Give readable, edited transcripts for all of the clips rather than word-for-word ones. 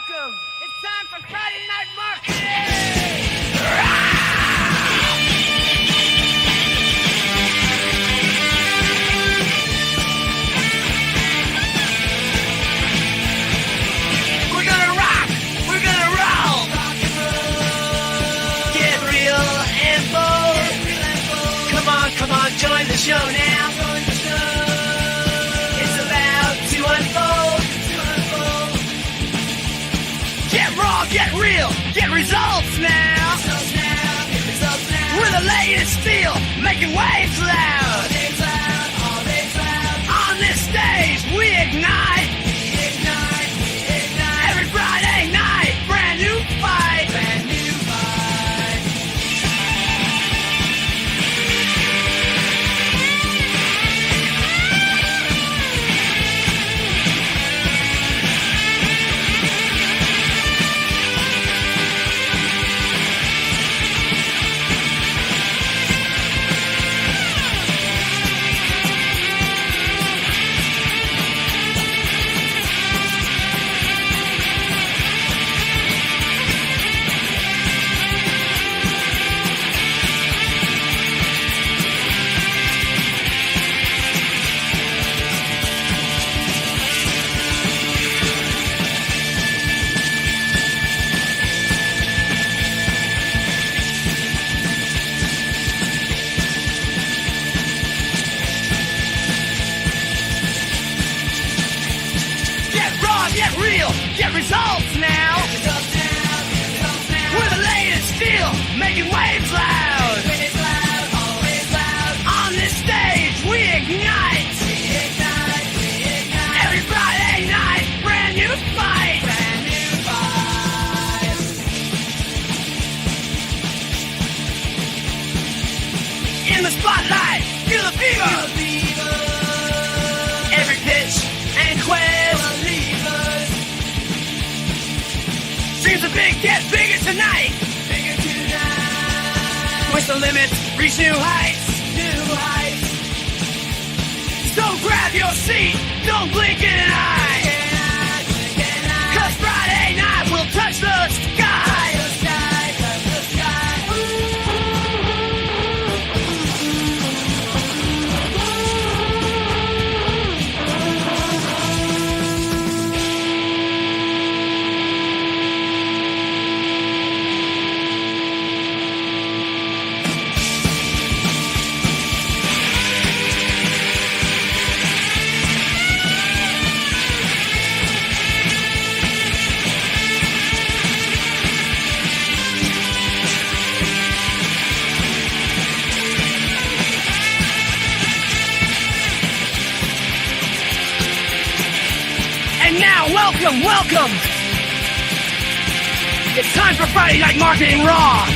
welcome. It's time for Friday Night Marketing. We're gonna rock. We're gonna roll. Get real and bold. Come on, join the show now. It's about to unfold. Get raw, get real, get results now. We're the latest feel, making waves loud. On this stage, we ignite. Every Friday night, brand new fight. Get real, get results now. We're the latest feel, making waves loud. On this stage, we ignite. Every Friday night, brand new fight. In the spotlight, feel the fever. Every pitch and quest. Dreams are big, get bigger tonight. Push the limits, reach new heights. So grab your seat, don't blink an eye. 'Cause Friday night we'll touch the sky. Welcome. It's time for Friday Night Marketing Raw.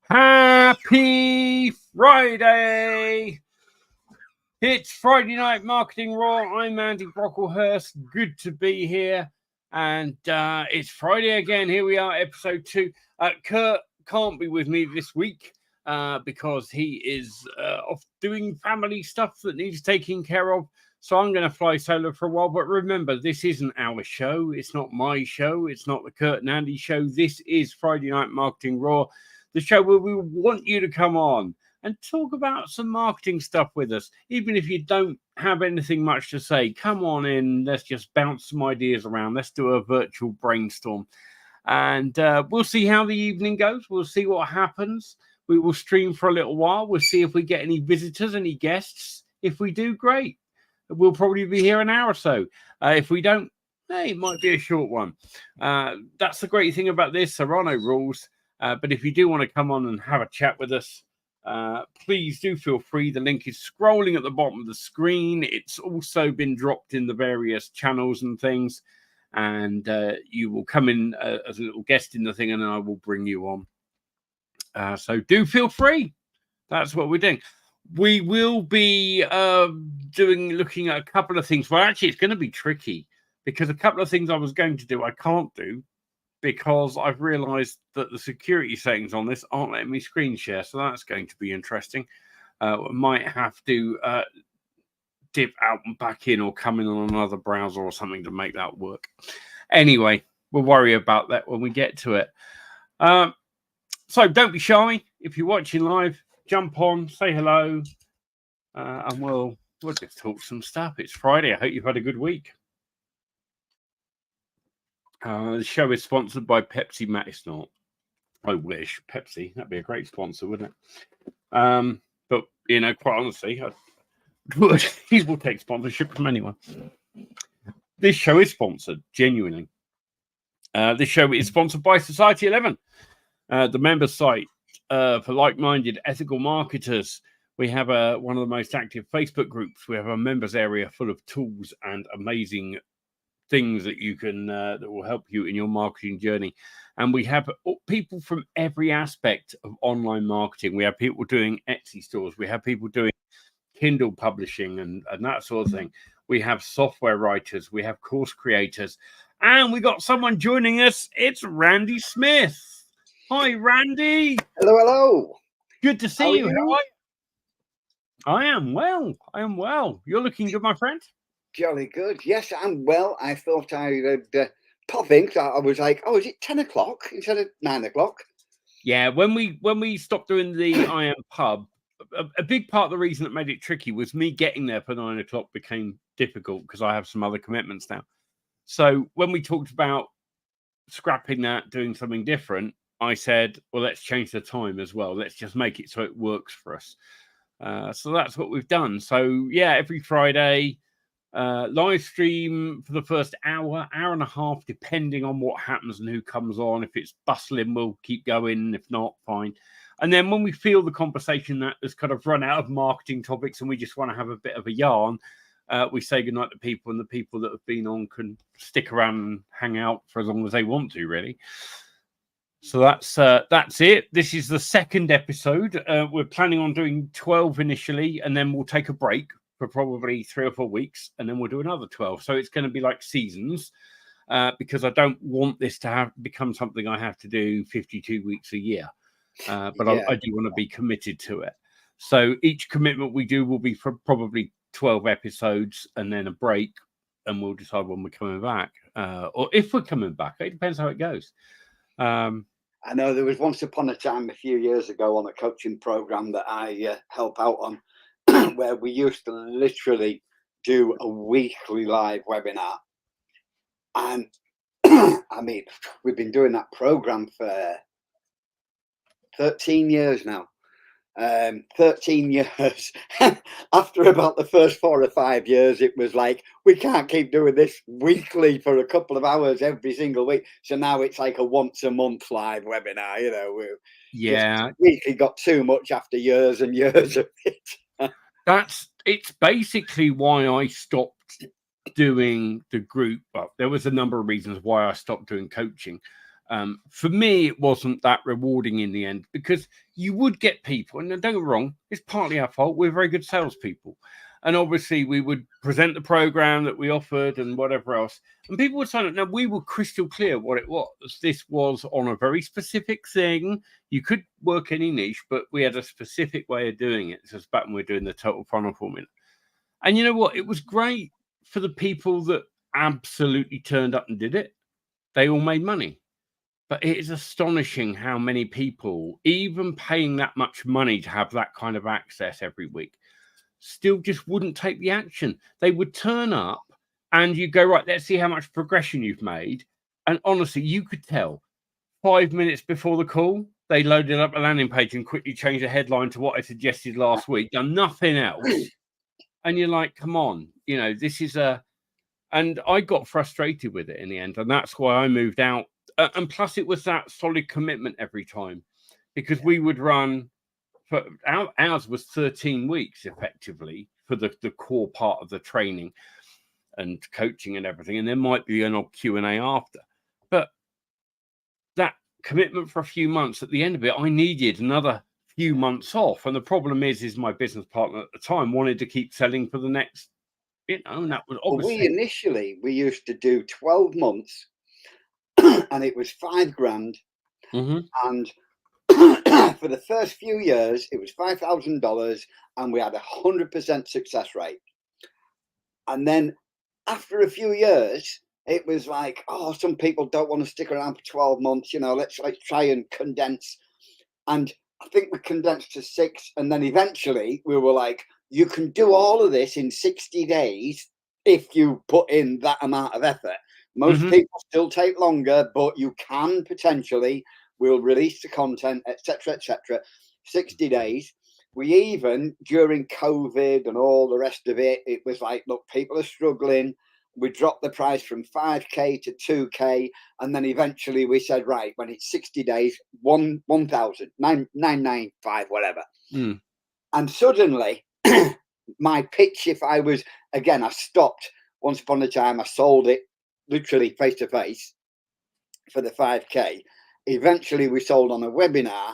Happy Friday! It's Friday Night Marketing Raw. I'm Andy Brocklehurst. Good to be here. And it's Friday again. Here we are, episode 2. Kurt can't be with me this week because he is off doing family stuff that needs taking care of. So I'm going to fly solo for a while. But remember, this isn't our show. It's not my show. It's not the Kurt and Andy show. This is Friday Night Marketing Raw, the show where we want you to come on and talk about some marketing stuff with us. Even if you don't have anything much to say, come on in. Let's just bounce some ideas around. Let's do a virtual brainstorm. And we'll see how the evening goes. We'll see what happens. We will stream for a little while. We'll see if we get any visitors, any guests. If we do, great. We'll probably be here an hour or so. If we don't, it might be a short one. That's the great thing about this. There are no rules. But if you do want to come on and have a chat with us, please do feel free. The link is scrolling at the bottom of the screen. It's also been dropped in the various channels and things, and you will come in as a little guest in the thing, and I will bring you on. So do feel free. That's what we're doing. We will be looking at a couple of things. Well, actually, it's going to be tricky because a couple of things I was going to do, I can't do because I've realized that the security settings on this aren't letting me screen share. So that's going to be interesting. Might have to dip out and back in or come in on another browser or something to make that work. Anyway, we'll worry about that when we get to it. So don't be shy. If you're watching live, jump on, say hello, and we'll just talk some stuff. It's Friday. I hope you've had a good week. The show is sponsored by Pepsi Max. It's not. I wish. Pepsi. That'd be a great sponsor, wouldn't it? But, you know, quite honestly, he will take sponsorship from anyone. This show is sponsored, genuinely. This show is sponsored by Society 11, the member site for like-minded ethical marketers. We have one of the most active Facebook groups. We have a members area full of tools and amazing things that you can that will help you in your marketing journey. And we have people from every aspect of online marketing. We have people doing Etsy stores. We have people doing Kindle publishing and that sort of thing. We have software writers. We have course creators. And we got someone joining us. It's Randy Smith. Hi, Randy. Hello, hello. Good to see you. How are How are you? I am well. I am well. You're looking good, my friend. Jolly good. Yes, I'm well. I thought I would pop in. I was like, oh, is it 10 o'clock instead of 9 o'clock? Yeah, when we stopped doing the I Am Pub, a big part of the reason that made it tricky was me getting there for 9 o'clock became difficult because I have some other commitments now. So when we talked about scrapping that, doing something different, I said, well, let's change the time as well. Let's just make it so it works for us. So that's what we've done. So yeah, every Friday, live stream for the first hour and a half, depending on what happens and who comes on. If it's bustling, we'll keep going. If not, fine. And then when we feel the conversation that has kind of run out of marketing topics and we just want to have a bit of a yarn, we say goodnight to people, and the people that have been on can stick around and hang out for as long as they want to, really. So that's it. This is the second episode. We're planning on doing 12 initially, and then we'll take a break for probably 3 or 4 weeks, and then we'll do another 12. So it's going to be like seasons, because I don't want this to become something I have to do 52 weeks a year. But yeah. I do want to be committed to it. So each commitment we do will be for probably 12 episodes and then a break, and we'll decide when we're coming back, or if we're coming back. It depends how it goes. I know there was once upon a time a few years ago on a coaching program that I help out on, where we used to literally do a weekly live webinar. And I mean, we've been doing that program for 13 years now. 13 years. After about the first 4 or 5 years, it was like, we can't keep doing this weekly for a couple of hours every single week. So now it's like a once a month live webinar, you know. Yeah. Weekly got too much after years and years of it. It's basically why I stopped doing the group. Well, there was a number of reasons why I stopped doing coaching. For me, it wasn't that rewarding in the end, because you would get people, and don't get me wrong, it's partly our fault. We're very good salespeople. And obviously we would present the program that we offered and whatever else, and people would sign up. Now, we were crystal clear what it was. This was on a very specific thing. You could work any niche, but we had a specific way of doing it. Just back when we were doing the Total Funnel Formula. And you know what? It was great for the people that absolutely turned up and did it. They all made money. But it is astonishing how many people, even paying that much money to have that kind of access every week, still just wouldn't take the action. They would turn up and you go, right, let's see how much progression you've made. And honestly, you could tell 5 minutes before the call, they loaded up a landing page and quickly changed the headline to what I suggested last week, done nothing else. And you're like, come on, you know, this is and I got frustrated with it in the end. And that's why I moved out. And plus, it was that solid commitment every time, because we would run for ours was 13 weeks effectively for the core part of the training and coaching and everything. And there might be an odd Q&A after. But that commitment for a few months, at the end of it, I needed another few months off. And the problem is my business partner at the time wanted to keep selling for the next, and that was obviously. We used to do 12 months and it was $5,000. And for the first few years, it was $5,000 and we had 100% success rate. And then after a few years, it was like, oh, some people don't want to stick around for 12 months, let's try and condense. And I think we condensed to 6. And then eventually we were like, you can do all of this in 60 days if you put in that amount of effort. Most people still take longer, but you can potentially, we'll release the content, etc., 60 days. We even, during COVID and all the rest of it, it was like, look, people are struggling. We dropped the price from 5K to 2K. And then eventually we said, right, when it's 60 days, 1,000, 995, whatever. And suddenly my pitch, if I was, again, I stopped once upon a time, I sold it literally face to face for the 5K. Eventually we sold on a webinar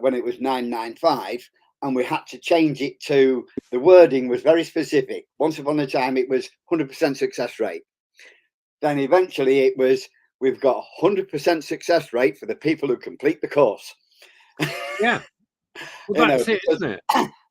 when it was 995. And we had to change it to, the wording was very specific. Once upon a time, it was 100% success rate. Then eventually it was, we've got 100% success rate for the people who complete the course. Yeah. Well, that's it, isn't it?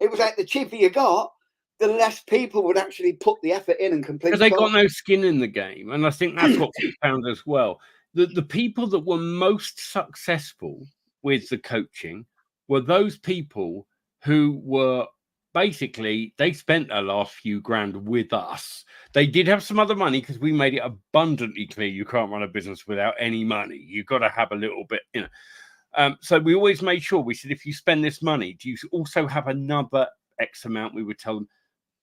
It was like the cheaper you got, the less people would actually put the effort in and complete the course. Because they got no skin in the game. And I think that's what we found as well. The people that were most successful with the coaching were those people who were basically, they spent their last few grand with us. They did have some other money because we made it abundantly clear you can't run a business without any money. You've got to have a little bit, So we always made sure, we said, if you spend this money, do you also have another X amount? We would tell them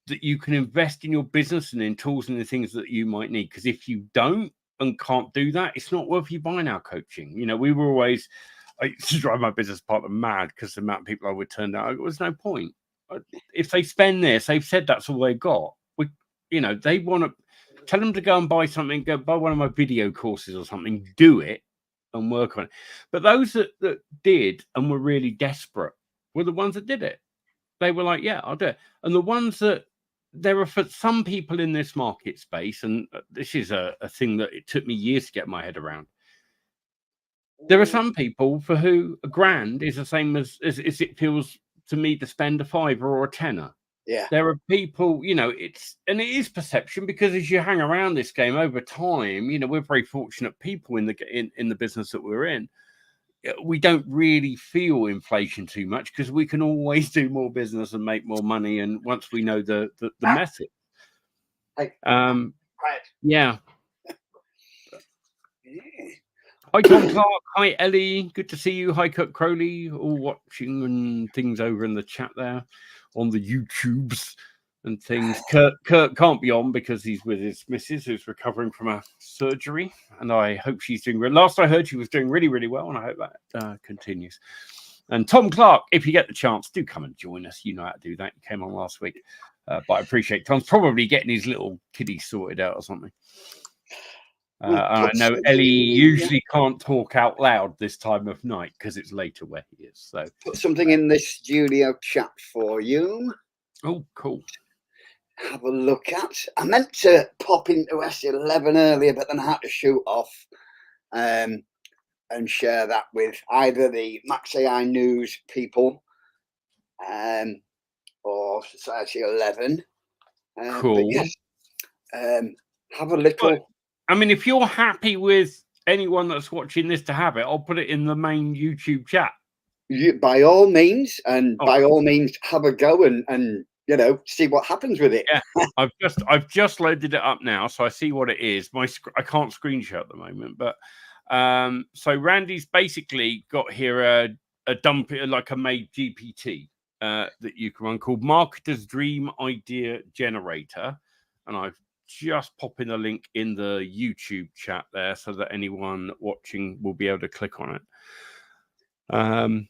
that you can invest in your business and in tools and the things that you might need. Because if you don't and can't do that, it's not worth you buying our coaching. We were always, I used to drive my business partner mad because the amount of people I would turn down, there was no point. If they spend this, they've said that's all they got. They want to tell them to go and buy something, go buy one of my video courses or something, do it and work on it. But those that did and were really desperate were the ones that did it. They were like, yeah, I'll do it. And the ones that, there are for some people in this market space, and this is a thing that it took me years to get my head around. There are some people for who $1,000 is the same as it feels to me to spend a $5 or a $10. Yeah. There are people, it is perception, because as you hang around this game over time, we're very fortunate people in the business that we're in. We don't really feel inflation too much because we can always do more business and make more money. And once we know the method, yeah. Hi, Tom Clark. Hi, Ellie. Good to see you. Hi, Kurt Crowley. All watching and things over in the chat there on the YouTubes and things. Kurt can't be on because he's with his missus who's recovering from a surgery. And I hope she's doing well. Last I heard, she was doing really, really well. And I hope that continues. And Tom Clark, if you get the chance, do come and join us. You know how to do that. You came on last week. But I appreciate Tom's probably getting his little kiddie sorted out or something. I know Ellie usually can't talk out loud this time of night because it's later where he is. So put something in this studio chat for you. Oh, cool. Have a look at. I meant to pop into S11 earlier, but then I had to shoot off and share that with either the Max AI News people or Society 11. Cool. Yes, have a little. I mean, if you're happy with anyone that's watching this to have it, I'll put it in the main YouTube chat. By all means, by all means, have a go and see what happens with it. Yeah, I've just loaded it up now, so I see what it is. I can't screenshot at the moment, but so Randy's basically got here a dump, like a made GPT that you can run called Marketer's Dream Idea Generator, and I've just popping a link in the YouTube chat there so that anyone watching will be able to click on it.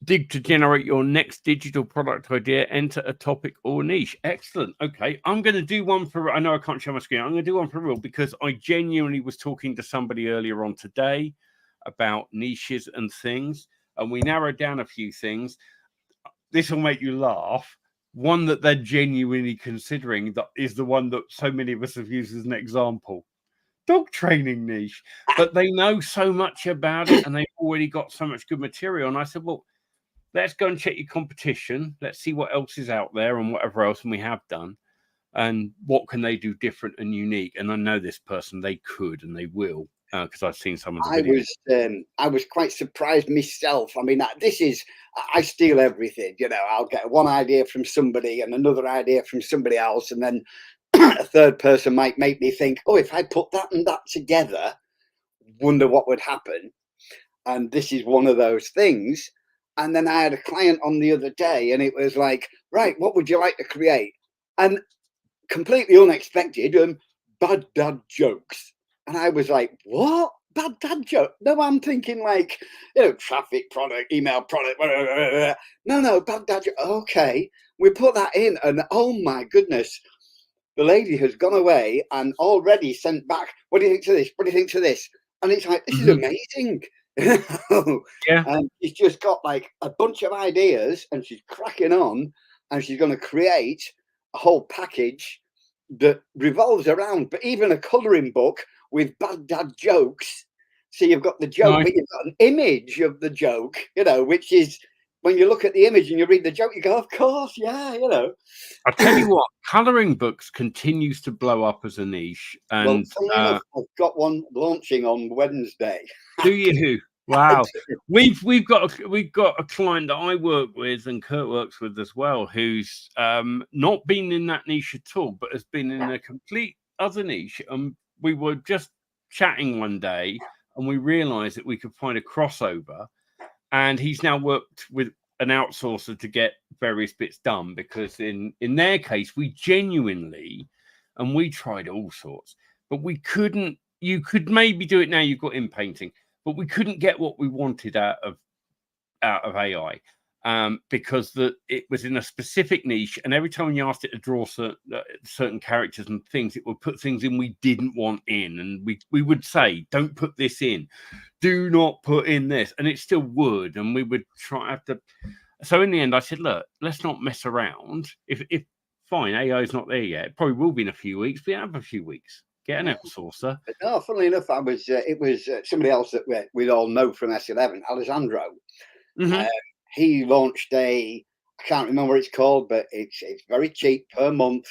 Dig to generate your next digital product idea, enter a topic or niche. Excellent. Okay, I'm going to do one for, I know I can't show my screen. I'm going to do one for real because I genuinely was talking to somebody earlier on today about niches and things. and we narrowed down a few things. This will make you laugh. One that they're genuinely considering that is the one that so many of us have used as an example. Dog training niche. But they know so much about it and they've already got so much good material. And I said, well, let's go and check your competition. Let's see what else is out there and whatever else, and we have done. And what can they do different and unique? And I know this person, they could and they will, because I've seen some of the videos. I was quite surprised myself. I mean, I steal everything. You know, I'll get one idea from somebody and another idea from somebody else, and then a third person might make me think, oh, if I put that and that together, wonder what would happen. And this is one of those things. And then I had a client on the other day, and it was like, right, what would you like to create? And completely unexpected, bad dad jokes. And I was like, what? Bad dad joke? No, I'm thinking like, you know, traffic product, email product. Blah, blah, blah, blah. No, bad dad joke. Okay, we put that in, and oh my goodness, the lady has gone away and already sent back, what do you think to this? What do you think to this? And it's like, this is amazing. Yeah. And she's just got like a bunch of ideas, and she's cracking on, and she's going to create a whole package that revolves around, but even a colouring book with bad dad jokes. So you've got the joke, but you've got an image of the joke, you know, which is, when you look at the image and you read the joke, you go, of course, yeah, you know. I'll tell you what, colouring books continues to blow up as a niche. And well, I've got one launching on Wednesday. Do you? Wow. We've got a client that I work with and Kurt works with as well, who's not been in that niche at all, but has been in a complete other niche. And we were just chatting one day and we realized that we could find a crossover, and he's now worked with an outsourcer to get various bits done, because in their case, we genuinely, and we tried all sorts, but we couldn't. You could maybe do it now, you've got in painting, but we couldn't get what we wanted out of AI, because it was in a specific niche, and every time you asked it to draw certain characters and things, it would put things in we didn't want in, and we would say, don't put this in, do not put in this, and it still would, and we would try to. So in the end, I said, look, let's not mess around. If fine, AI is not there yet, it probably will be in a few weeks, but have a few weeks. Get an outsourcer. No, funnily enough, it was somebody else that we all know from S11, Alessandro. He launched I can't remember what it's called, but it's very cheap per month.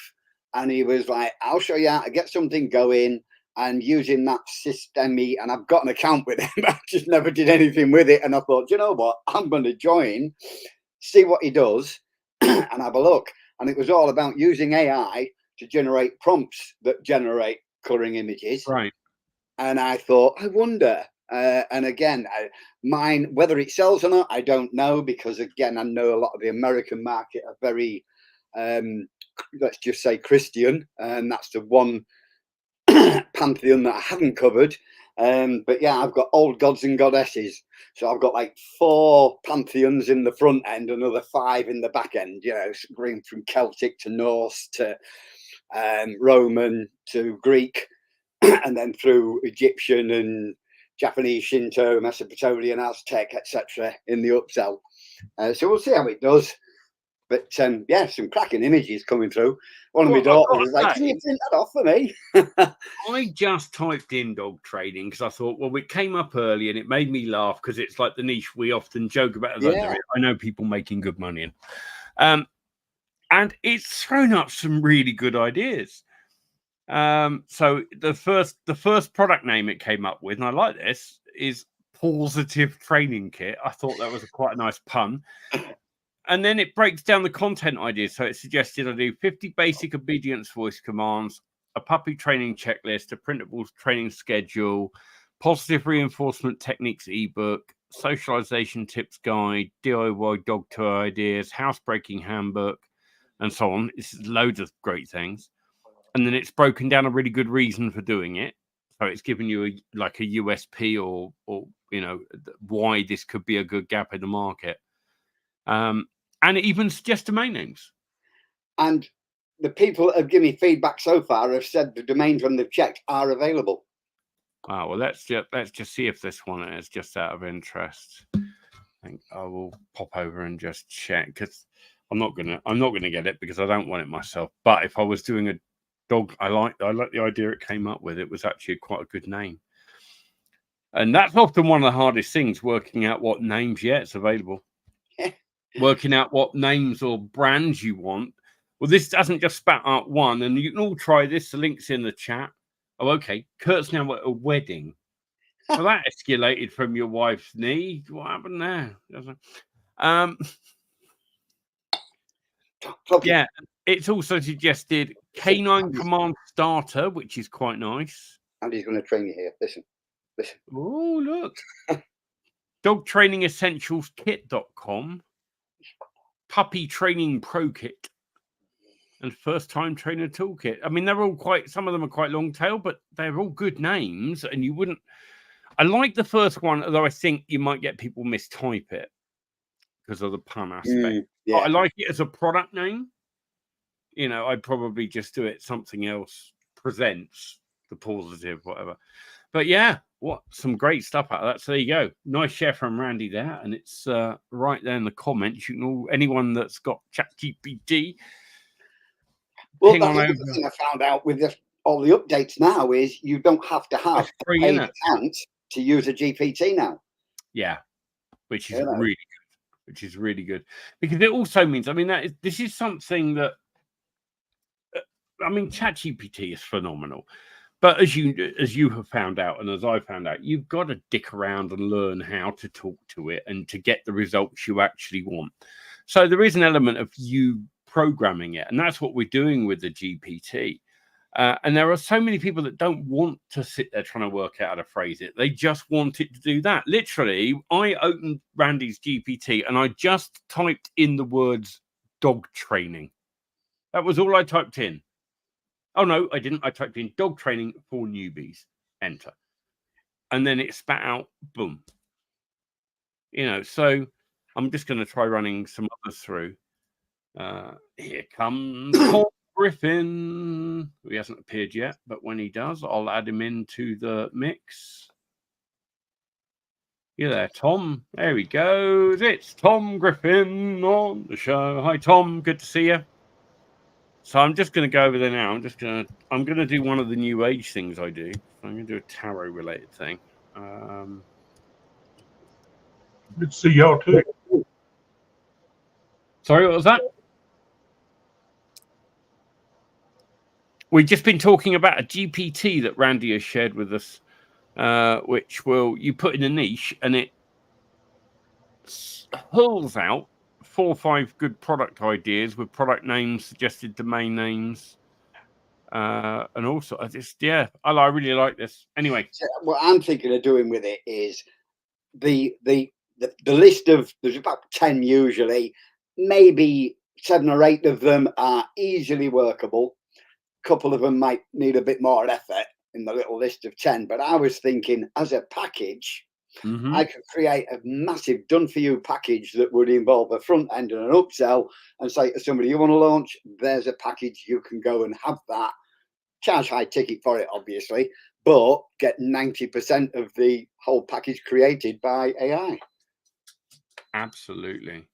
And he was like, I'll show you how to get something going, and using that system. And I've got an account with him. I just never did anything with it. And I thought, you know what? I'm going to join, see what he does, and have a look. And it was all about using AI to generate prompts that generate colouring images, right? And I thought, I wonder, and again, mine, whether it sells or not, I don't know, because again, I know a lot of the American market are very, let's just say, Christian, and that's the one pantheon that I haven't covered. But yeah, I've got old gods and goddesses, so I've got like 4 pantheons in the front end, another 5 in the back end, you know, going from Celtic to Norse to Roman to Greek, and then through Egyptian and Japanese, Shinto, Mesopotamian, Aztec, etc. in the upsell. So we'll see how it does. But yeah, some cracking images coming through. One of my daughters was like, can you print that off for me? I just typed in dog training because I thought, well, it came up early and it made me laugh, because it's like the niche we often joke about. I know people making good money in. And it's thrown up some really good ideas. So the first product name it came up with, and I like this, is Positive Training Kit. I thought that was quite a nice pun. And then it breaks down the content ideas. So it suggested I do 50 basic obedience voice commands, a puppy training checklist, a printable training schedule, positive reinforcement techniques ebook, socialization tips guide, DIY dog toy ideas, housebreaking handbook, and so on. It's loads of great things. And then it's broken down a really good reason for doing it. So it's given you a USP or you know, why this could be a good gap in the market. And it even suggests domain names. And the people that have given me feedback so far have said the domains when they've checked are available. Well, let's just see if this one is, just out of interest. I think I will pop over and just check, because I'm not gonna get it because I don't want it myself. But if I was doing a dog, I like the idea it came up with. It was actually quite a good name. And that's often one of the hardest things, working out what names, it's available. Working out what names or brands you want. Well, this doesn't just spat out one, and you can all try this. The link's in the chat. Oh, okay. Kurt's now at a wedding. Well, that escalated from your wife's knee. What happened there? Yeah, it's also suggested Canine Command Starter, which is quite nice. Andy's going to train you here. Listen. Oh, look. DogTrainingEssentialsKit.com. Puppy Training Pro Kit. And First Time Trainer Toolkit. I mean, they're all some of them are quite long tail, but they're all good names. And you wouldn't. I like the first one, although I think you might get people mistype it because of the pun aspect. Yeah. I like it as a product name. I'd probably just do it something else. Presents the positive, whatever. But yeah, some great stuff out of that. So there you go. Nice share from Randy there. And it's right there in the comments. You can anyone that's got ChatGPT. Well, that's the thing I found out with all the updates now is you don't have to have a paid account to use a GPT now. Yeah, which is really good. Because it also means, this is something that, ChatGPT is phenomenal. But as you have found out, and as I found out, you've got to dick around and learn how to talk to it and to get the results you actually want. So there is an element of you programming it, and that's what we're doing with the GPT. And there are so many people that don't want to sit there trying to work out how to phrase it. They just want it to do that. Literally, I opened Randy's GPT and I just typed in the words dog training. That was all I typed in. Oh, no, I didn't. I typed in dog training for newbies. Enter. And then it spat out, boom. So I'm just going to try running some others through. Here comes Tom Griffin. He hasn't appeared yet, but when he does, I'll add him into the mix. You there, Tom? There he goes. It's Tom Griffin on the show. Hi, Tom. Good to see you. So I'm just going to go over there now. I'm going to do one of the new age things I do. I'm going to do a tarot related thing. Good to see y'all too. Sorry, what was that? We've just been talking about a GPT that Randy has shared with us, which you put in a niche and it hurls out 4 or 5 good product ideas with product names, suggested domain names, and also I really like this. Anyway, so what I'm thinking of doing with it is the list of, there's about 10 usually, maybe 7 or 8 of them are easily workable. A couple of them might need a bit more effort in the little list of 10, but I was thinking as a package, I could create a massive done-for-you package that would involve a front end and an upsell, and say to somebody, you want to launch, there's a package, you can go and have that. Charge high ticket for it, obviously, but get 90% of the whole package created by AI. Absolutely.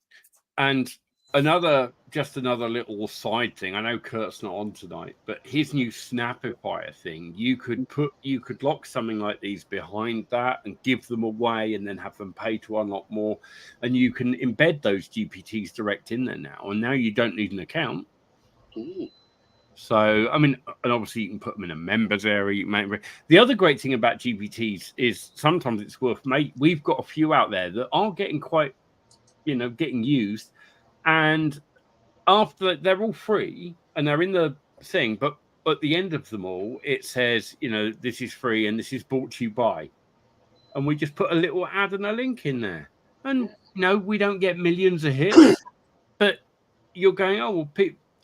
And another little side thing. I know Kurt's not on tonight, but his new Snapifier thing, you could lock something like these behind that and give them away and then have them pay to unlock more. And you can embed those GPTs direct in there now. And now you don't need an account. So, and obviously you can put them in a members area. The other great thing about GPTs is sometimes it's worth we've got a few out there that are getting quite, getting used. And after they're all free and they're in the thing, but at the end of them all, it says, this is free and this is brought to you by. And we just put a little ad and a link in there. And no, we don't get millions of hits, but you're going, oh, well,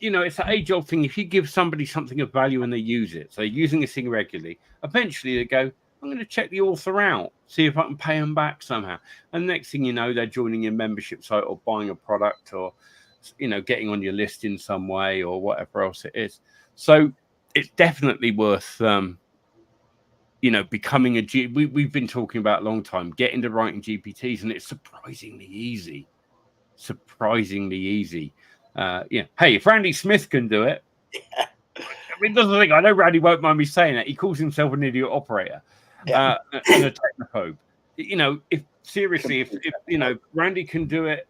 it's that age-old thing. If you give somebody something of value and they use it, so they're using this thing regularly, eventually they go, I'm going to check the author out, see if I can pay them back somehow. And next thing you know, they're joining your membership site or buying a product or, getting on your list in some way or whatever else it is. So it's definitely worth, becoming we've been talking about a long time, getting to writing GPTs, and it's surprisingly easy. Hey, if Randy Smith can do it, I mean, that's the thing. I know Randy won't mind me saying that. He calls himself an idiot operator and a technophobe. If Randy can do it,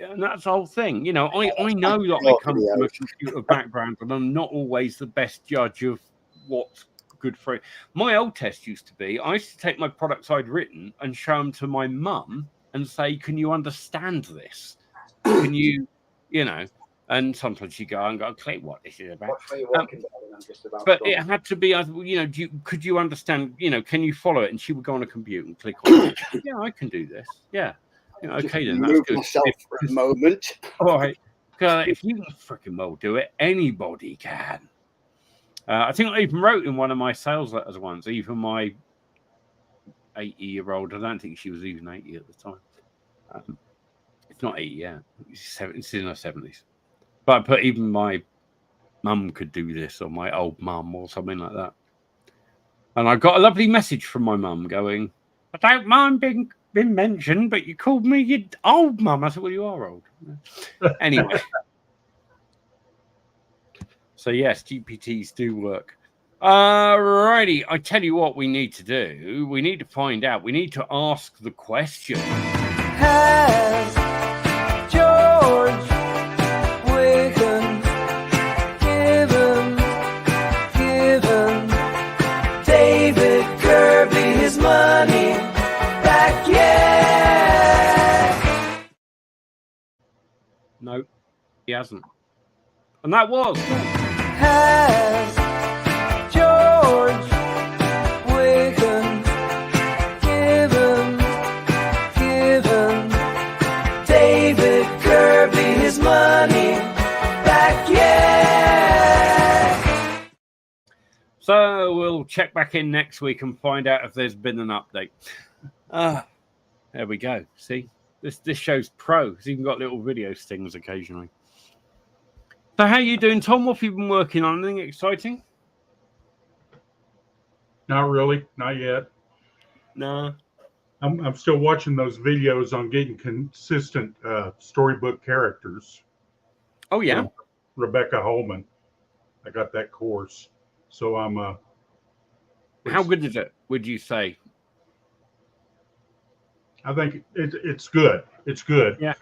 and that's the whole thing. I know that I come from a computer background, but I'm not always the best judge of what's good for it. My old test used to be, I used to take my products I'd written and show them to my mum and say, can you understand this? Can you, and sometimes she'd go and go, click what this is about. But it had to be, could you understand, can you follow it? And she would go on a computer and click on it. Yeah, I can do this. Yeah. Okay, then that's good. Myself for a moment. All right. If you can freaking well do it, anybody can. I think I even wrote in one of my sales letters once, even my 80-year-old, I don't think she was even 80 at the time. It's not 80 yet. It's in her 70s. But I put even my mum could do this, or my old mum, or something like that. And I got a lovely message from my mum going, I don't mind being mentioned, but you called me your old mum. I said, well, you are old. Anyway. So, yes, GPTs do work. Alrighty, I tell you what we need to do. We need to find out. We need to ask the question. Has George Wigan given David Kirby his money back yet? No, he hasn't. And that was... Has George Wigan given David Kirby his money back yet? So we'll check back in next week and find out if there's been an update. There we go. See, this show's pro. It's even got little video stings occasionally. So how you doing, Tom? What have you been working on? Anything exciting? Not really, not yet. No. I'm still watching those videos on getting consistent storybook characters. Oh yeah, Rebecca Holman. I got that course, so I'm. How good is it? Would you say? I think it's good. It's good. Yeah.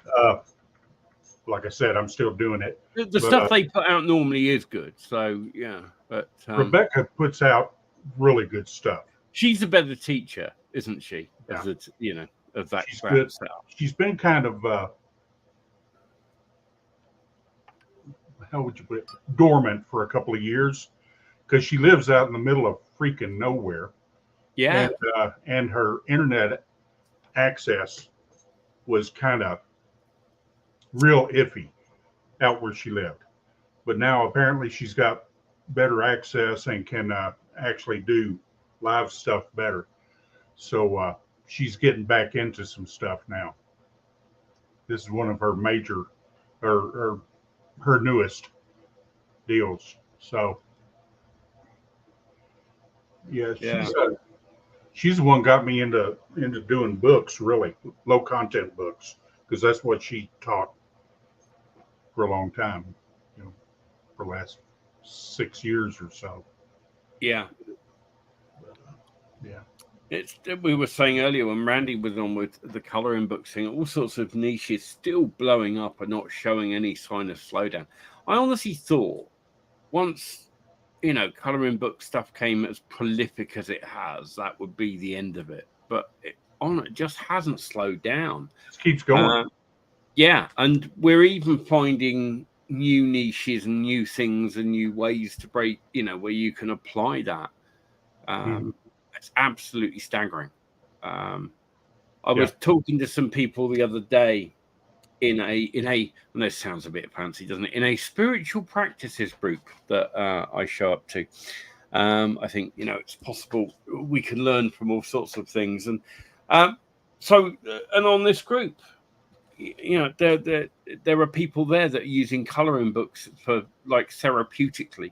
Like I said, I'm still doing it. The stuff they put out normally is good. So yeah, but Rebecca puts out really good stuff. She's a better teacher, isn't she? Yeah. Of that. She's good. She's been kind of how would you put it? Dormant for a couple of years because she lives out in the middle of freaking nowhere. Yeah. And her internet access was kind of real iffy out where she lived. But now apparently she's got better access and can actually do live stuff better. So she's getting back into some stuff now. This is one of her major or her newest deals. So yeah. She's the one got me into doing books, really low content books, because that's what she taught for a long time, for the last 6 years or so. Yeah. Yeah. We were saying earlier when Randy was on with the coloring book thing, all sorts of niches still blowing up and not showing any sign of slowdown. I honestly thought once, coloring book stuff came as prolific as it has, that would be the end of it. But it just hasn't slowed down. It keeps going. Yeah, and we're even finding new niches and new things and new ways to break, where you can apply that. It's absolutely staggering. I was talking to some people the other day in a, and this sounds a bit fancy, doesn't it? In a spiritual practices group that I show up to. I think, it's possible we can learn from all sorts of things. And and on this group, there are people there that are using coloring books for like therapeutically.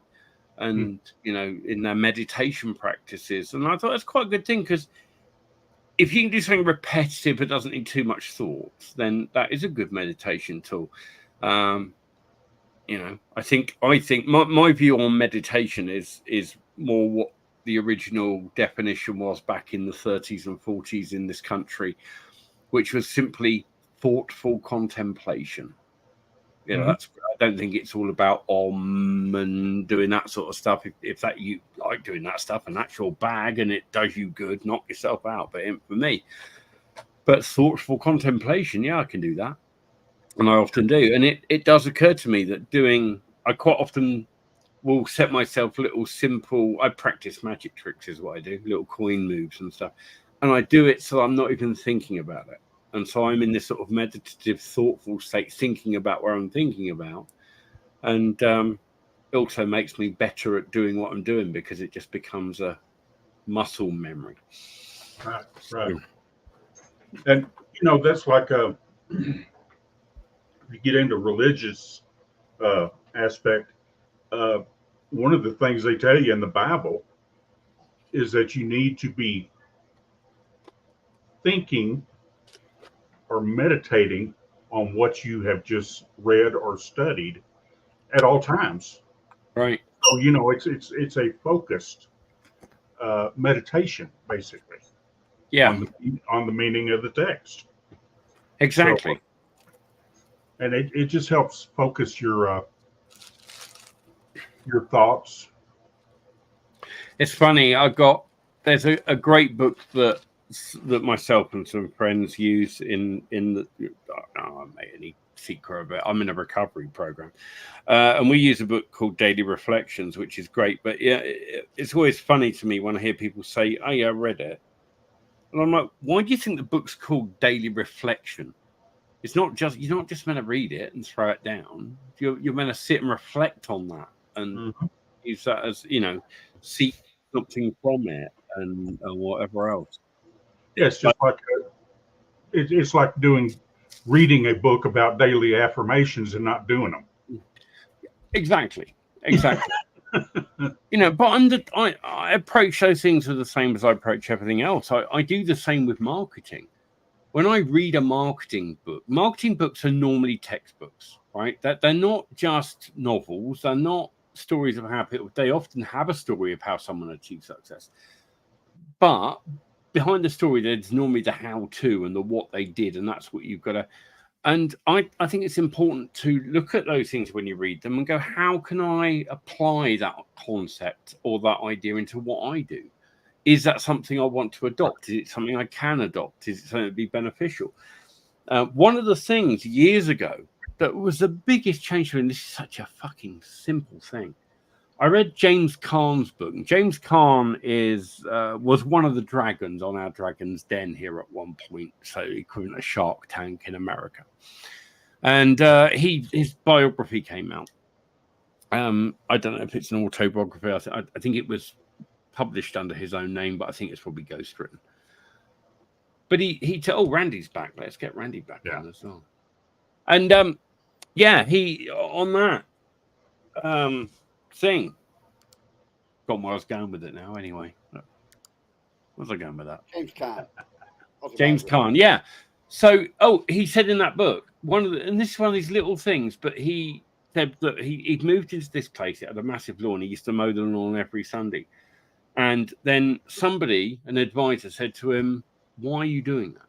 and in their meditation practices. And I thought that's quite a good thing, because if you can do something repetitive but doesn't need too much thought, then that is a good meditation tool. I think my view on meditation is more what the original definition was back in the 30s and 40s in this country, which was simply thoughtful contemplation. That's, I don't think it's all about and doing that sort of stuff. If that you like doing that stuff and that's your bag and it does you good, knock yourself out. But for me, thoughtful contemplation, yeah, I can do that, and I often do. And it does occur to me that I quite often will set myself little simple. I practice magic tricks, is what I do, little coin moves and stuff, and I do it so I'm not even thinking about it. And so I'm in this sort of meditative, thoughtful state, thinking about where I'm thinking about. And it also makes me better at doing what I'm doing, because it just becomes a muscle memory. Right. And, that's like if you get into religious aspect, one of the things they tell you in the Bible is that you need to be thinking or meditating on what you have just read or studied at all times. Right. So it's a focused meditation, basically. Yeah. On the meaning of the text. Exactly. So, and it just helps focus your thoughts. It's funny. There's a great book that myself and some friends use in the. I don't make any secret of it. I'm in a recovery program, and we use a book called Daily Reflections, which is great. But yeah, it's always funny to me when I hear people say, "Oh yeah, I read it," and I'm like, "Why do you think the book's called Daily Reflection? It's not just you're not just meant to read it and throw it down. You're meant to sit and reflect on that and use that as seek something from it and whatever else." Yeah, it's just like it's like reading a book about daily affirmations and not doing them. Exactly. But I approach those things the same as I approach everything else. I do the same with marketing. When I read a marketing books are normally textbooks, right? That they're not just novels. They're not stories of how people. They often have a story of how someone achieved success, but behind the story, there's normally the how-to and the what they did, and that's what you've got to. And I think it's important to look at those things when you read them and go, how can I apply that concept or that idea into what I do? Is that something I want to adopt? Is it something I can adopt? Is it something that would be beneficial? One of the things years ago that was the biggest change for me, and this is such a fucking simple thing, I read James Caan's book. James Caan was one of the dragons on our Dragon's Den here at one point, so equivalent to Shark Tank in America. And his biography came out. I don't know if it's an autobiography. I think it was published under his own name, but I think it's probably ghostwritten. But he told, Randy's back. Let's get Randy back on as well. And he on that thing. Got where I was going with it now. Anyway, where was I going with that? James Caan. James Caan, yeah. So, he said in that book, and this is one of these little things, but he said that he'd moved into this place. It had a massive lawn. He used to mow the lawn every Sunday. And then an advisor said to him, "Why are you doing that?"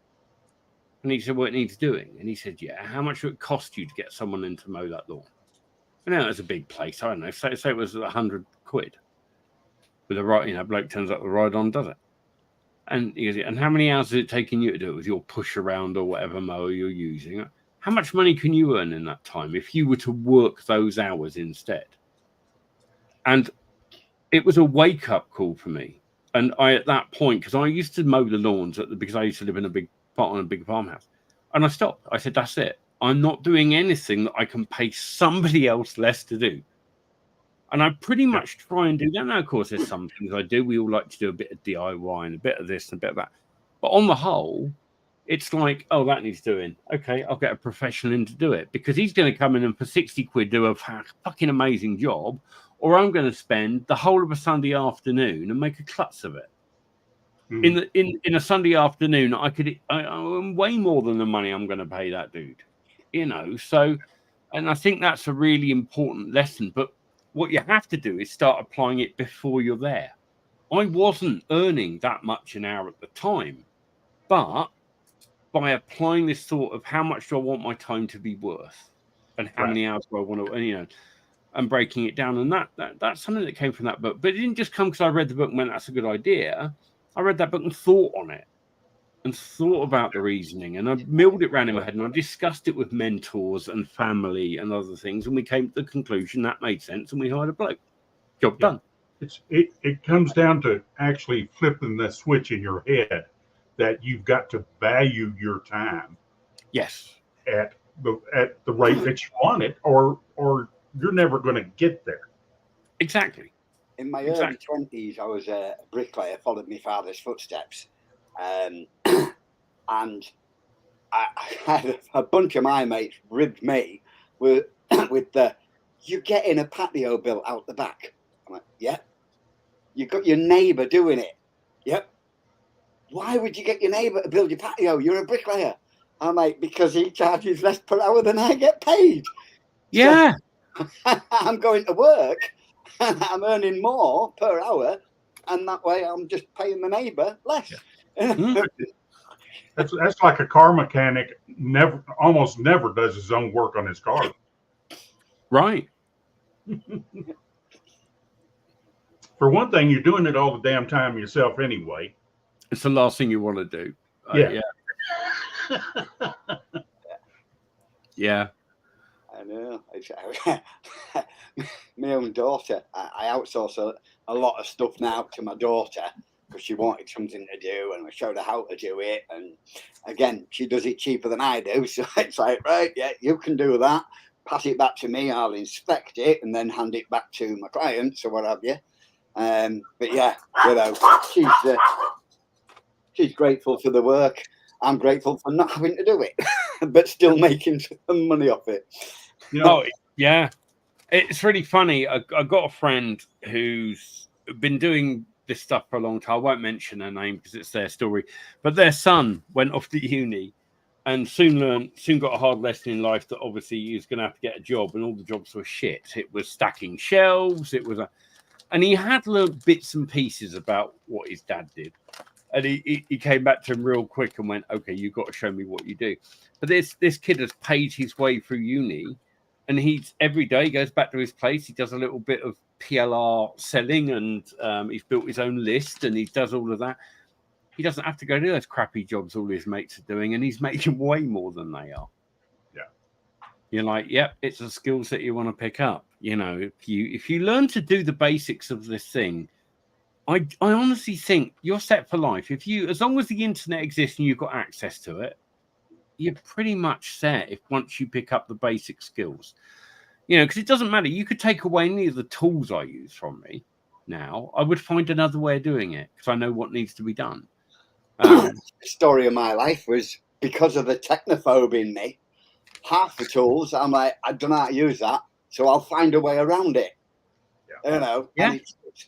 And he said, "Well, it needs doing." And he said, "Yeah, how much would it cost you to get someone in to mow that lawn?" And now it's a big place. I don't know. Say it was £100 with a right, bloke turns up the ride on, does it? And he goes, "And how many hours is it taking you to do it with your push around or whatever mower you're using? How much money can you earn in that time if you were to work those hours instead?" And it was a wake up call for me. And at that point, because I used to mow the lawns because I used to live in a big farmhouse, and I stopped. I said, "That's it. I'm not doing anything that I can pay somebody else less to do." And I pretty much try and do that. Now, of course, there's some things I do. We all like to do a bit of DIY and a bit of this and a bit of that. But on the whole, it's like, that needs doing. Okay, I'll get a professional in to do it, because he's going to come in and for £60 do a fucking amazing job. or I'm going to spend the whole of a Sunday afternoon and make a klutz of it. In a Sunday afternoon, I earn way more than the money I'm going to pay that dude, So, and I think that's a really important lesson. But what you have to do is start applying it before you're there. I wasn't earning that much an hour at the time, but by applying this thought of how much do I want my time to be worth, and how many hours do I want to, and breaking it down, and that's something that came from that book. But it didn't just come because I read the book and went, that's a good idea. I read that book and thought on it, and thought about the reasoning, and I milled it around in my head, and I discussed it with mentors and family and other things, and we came to the conclusion that made sense, and we hired a bloke. Job done. It comes down to actually flipping the switch in your head that you've got to value your time. Yes. At the rate that you want it, or you're never going to get there. Exactly. In my early 20s, I was a bricklayer, followed my father's footsteps. And I had a bunch of my mates ribbed me with you're getting a patio built out the back. I'm like, yeah. You got your neighbour doing it. Yep. Why would you get your neighbour to build your patio? You're a bricklayer. I'm like, because he charges less per hour than I get paid. Yeah. So I'm going to work and I'm earning more per hour, and that way I'm just paying the neighbour less. Yeah. That's like a car mechanic almost never does his own work on his car. Right. For one thing, you're doing it all the damn time yourself anyway. It's the last thing you want to do. Yeah. Yeah. I know. My own daughter, I outsource a lot of stuff now to my daughter because she wanted something to do, and I showed her how to do it. And again, she does it cheaper than I do. So it's like, right, yeah, you can do that. Pass it back to me. I'll inspect it and then hand it back to my clients or what have you. But yeah, she's grateful for the work. I'm grateful for not having to do it, but still making some money off it. Oh, yeah. It's really funny. I got a friend who's been doing this stuff for a long time. I won't mention her name because it's their story. But their son went off to uni and soon got a hard lesson in life that obviously he was going to have to get a job, and all the jobs were shit. It was stacking shelves. And he had learned bits and pieces about what his dad did. And he came back to him real quick and went, okay, you've got to show me what you do. But this kid has paid his way through uni, and every day he goes back to his place. He does a little bit of PLR selling, and he's built his own list, and he does all of that. He doesn't have to go do those crappy jobs all his mates are doing, and he's making way more than they are. Yeah. You're like, yep, it's a skill set you want to pick up. If you learn to do the basics of this thing, I honestly think you're set for life. As long as the internet exists and you've got access to it, you're pretty much set once you pick up the basic skills. Because it doesn't matter. You could take away any of the tools I use from me now. I would find another way of doing it because I know what needs to be done. The story of my life was because of the technophobe in me. Half the tools, I'm like, I don't know how to use that, so I'll find a way around it. Yeah. Yeah.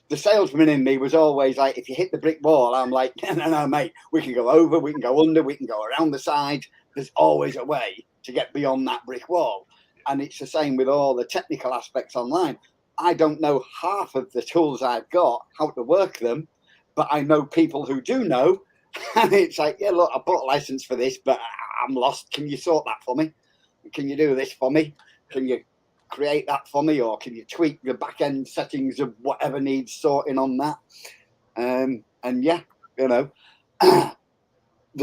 The salesman in me was always like, if you hit the brick wall, I'm like, no, mate, we can go over, we can go under, we can go around the side. There's always a way to get beyond that brick wall. And it's the same with all the technical aspects online. I don't know half of the tools I've got, how to work them, but I know people who do know. And it's like, yeah, look, I bought a license for this, but I'm lost. Can you sort that for me? Can you do this for me? Can you create that for me, or can you tweak the back end settings of whatever needs sorting on that? And yeah, the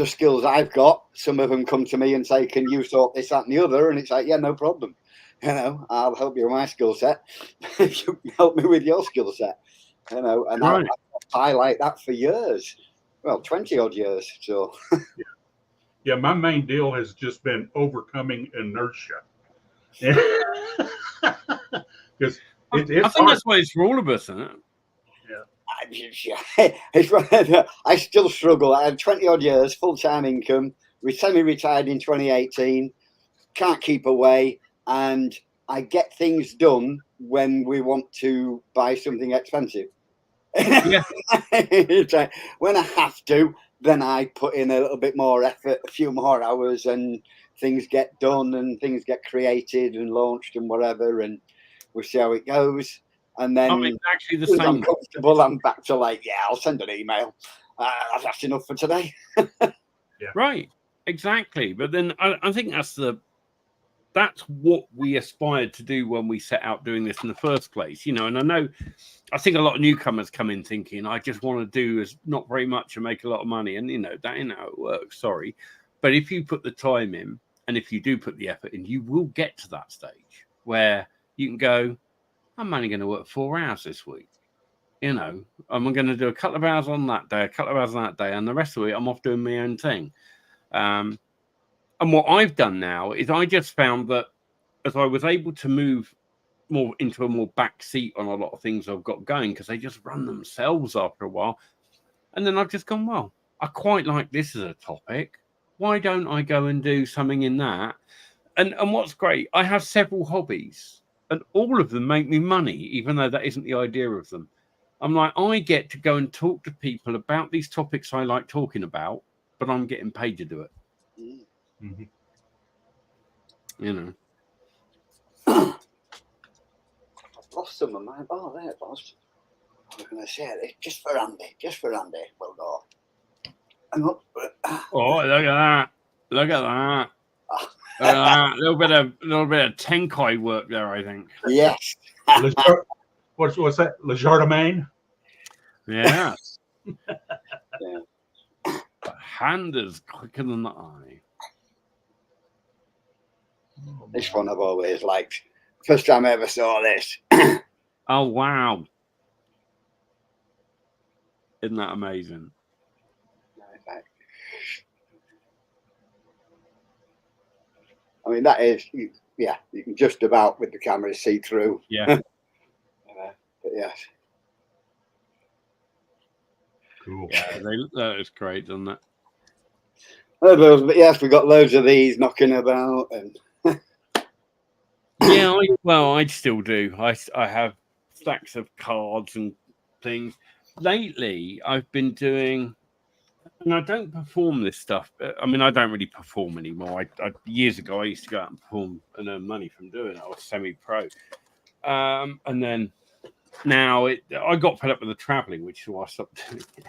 skills I've got, some of them come to me and say, can you sort this, that, and the other? And it's like, yeah, no problem. I'll help you with my skill set if you help me with your skill set. And right. I've highlight that for years. Well, 20 odd years. So yeah, my main deal has just been overcoming inertia. Because I think that's what it's for all of us, isn't it? Yeah. I still struggle. I had 20 odd years, full-time income, semi-retired in 2018, can't keep away, and I get things done when we want to buy something expensive. Yeah. It's like, when I have to, then I put in a little bit more effort, a few more hours, and things get done and things get created and launched and whatever, and we'll see how it goes. And then I'm exactly the as I'm same. comfortable, I'm back to like, yeah, I'll send an email. That's enough for today. Right, exactly. But then I think that's what we aspired to do when we set out doing this in the first place, you know. And I think a lot of newcomers come in thinking, I just want to do not very much and make a lot of money, and you know that ain't how it works. Sorry, but if you put the time in, and if you do put the effort in, you will get to that stage where you can go, I'm only going to work 4 hours this week. You know, I'm going to do a couple of hours on that day, a couple of hours on that day, and the rest of the week I'm off doing my own thing. And what I've done now is I just found that as I was able to move more into a more back seat on a lot of things I've got going, because they just run themselves after a while. And then I've just gone, well, I quite like this as a topic. Why don't I go and do something in that? And what's great, I have several hobbies, and all of them make me money, even though that isn't the idea of them. I'm like, I get to go and talk to people about these topics I like talking about, but I'm getting paid to do it. Mm-hmm. You know. I've lost some of mine. Oh, there it was. I was going to share it just for Andy. We'll go. Hang on. Oh, look at that! Look at that! Look at that! A little bit of Tenkai work there, I think. Yes. What's that? Le Jardin? Yeah. Yeah. The hand is quicker than the eye. This one I've always liked. First time I ever saw this. Oh, wow. Isn't that amazing? I mean, that is, yeah, you can just about with the camera see through. Yeah. But yes. Cool. Yeah, that is great, doesn't it? But yes, we've got loads of these knocking about. And yeah, I still do. I have stacks of cards and things. Lately, I've been doing, and I don't perform this stuff. I mean, I don't really perform anymore. Years ago, I used to go out and perform and earn money from doing it. I was semi-pro. And then now I got fed up with the traveling, which is why I stopped doing it.